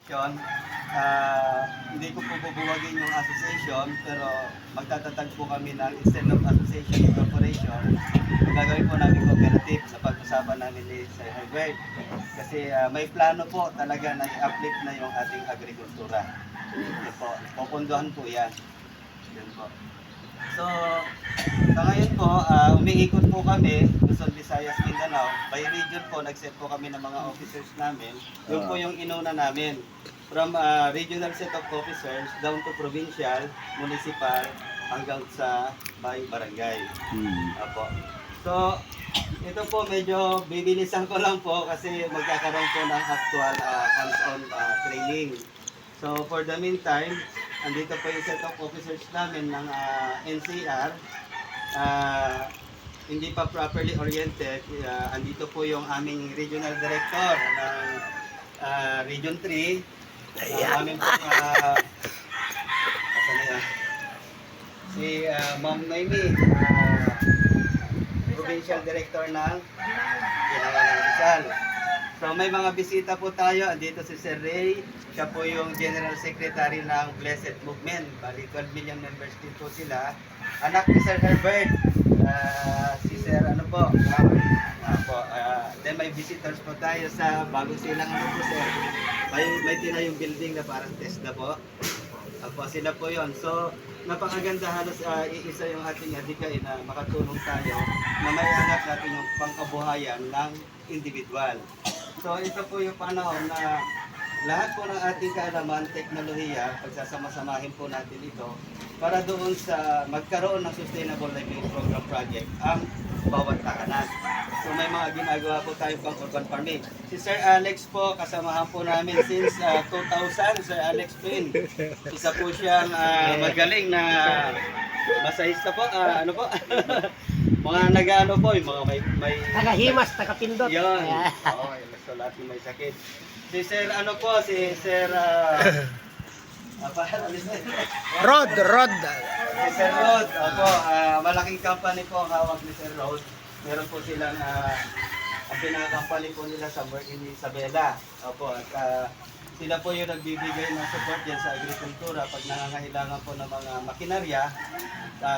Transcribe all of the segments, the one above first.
Hindi ko po bubuwagin yung association, pero magtatatag po kami ng instead of association corporation, gagawin po namin cooperative sa pag-usapan namin ni Sir Herbert. Kasi may plano po talaga na i-uplift na yung ating agrikultura. Yan po, pupunduhan po yan. Yan po. So, sa ngayon po, umiikot po kami, Luzon, Visayas, Mindanao. By region po, nag-set po kami ng mga officers namin. Yun po yung inuna namin. From regional set of officers down to provincial, municipal, hanggang sa by barangay. Apo. So, ito po medyo bibilisan ko lang po kasi magkakaroon po ng actual hands-on training. So, for the meantime, andito po yung set of officers namin ng NCR. Hindi pa properly oriented. Andito po yung aming regional director ng Region 3. Aming po si Ma'am Noemi, Provincial Director ng Ginawa ng Rizal. So may mga bisita po tayo. Andito si Sir Ray. Siya po yung General Secretary ng Blessed Movement. Bali 12 million members din po sila. Anak ni Sir Herbert. Si Sir then may visitors po tayo sa bagong silang po Sir. May tinayong building na parang TESDA po. Sila po yon. So napakaganda, halos iisa yung ating adikain na makatulong tayo na may anak natin yung pangkabuhayan ng individual. So ito po yung panahon na lahat po ng ating kaalaman, teknolohiya, pagsasama-samahin po natin ito para doon sa magkaroon ng Sustainable Livelihood Program Project ang bawat tahanan. So may mga ginagawa po tayo pang urban farming. Si Sir Alex po, kasamahan po namin since 2000, Sir Alex Pin. Isa po siyang magaling na masahista po, mga nag-ano po, yung mga may Taga-himas, taga-pindot. yun. Oo, so lahat yung may sakit. Si Sir si Sir Rod. Si Sir Rod, malaking company po ang hawak ni Sir Rod. Meron po silang ang pinaka-company po nila sa in Isabela. At sila po yung nagbibigay ng support yan sa agrikultura pag nangangailangan po ng mga makinarya.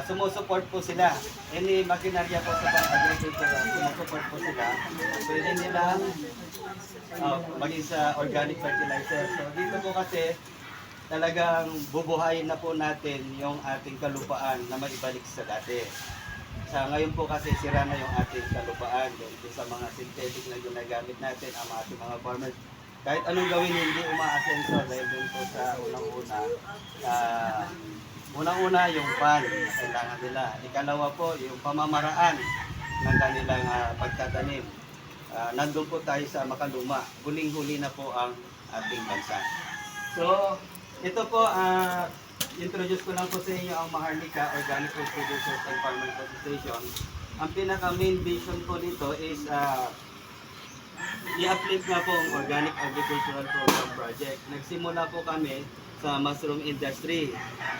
Sumusuport po sila. Any makinarya po sa pang-agricultura, sumusuport po sila. Pwede nilang maging sa organic fertilizer. So dito po kasi talagang bubuhayin na po natin yung ating kalupaan na maibalik sa dati. Sa ngayon po kasi sira na yung ating kalupaan dito sa mga synthetic na ginagamit natin ang ating mga farmers. Kahit anong gawin hindi umaasenso dahil dun po sa unang-una yung pan na kailangan nila. Ikalawa po yung pamamaraan ng kanilang pagtatanim. Nandun po tayo sa makaluma. Huling-huli na po ang ating bansa. So, ito po, introduce ko lang po sa inyo ang Maharlika Organic Food Producers and Farmers Association. Ang pinaka-main vision po dito is i-uplift nga po ang Organic Agricultural Program Project. Nagsimula po kami sa mushroom industry.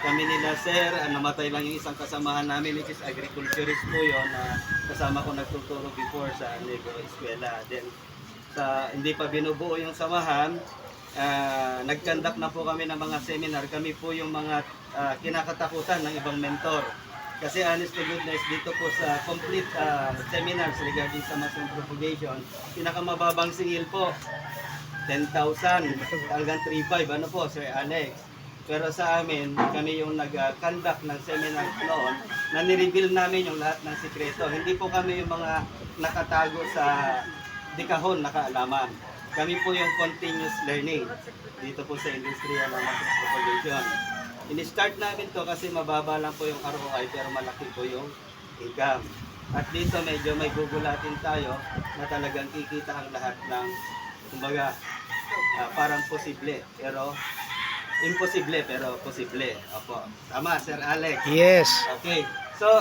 Kami nila Sir, namatay lang yung isang kasamahan namin which is agriculturist po yun na kasama ko nagtuturo before sa Negro Eskwela. Then, hindi pa binubuo yung samahan, nag-conduct na po kami ng mga seminar. Kami po yung mga kinakatakutan ng ibang mentor. Kasi honest to goodness, dito po sa complete seminars regarding sa mushroom propagation, pinakamababang singil po, 10,000 hanggang 3,500. Ano po, Sir Alex? Pero sa amin, kami yung nag-conduct ng seminar noon na nireveal namin yung lahat ng sikreto. Hindi po kami yung mga nakatago sa dekahon na kaalaman. Kami po yung continuous learning dito po sa industriya ng mushroom propagation. In-start namin to kasi mababa lang po yung ROI pero malaki po yung income. At dito medyo may gugulatin tayo na talagang kikita ang lahat ng, kumbaga, parang posible pero imposible pero posible. Opo. Tama, Sir Alex? Yes. Okay. So,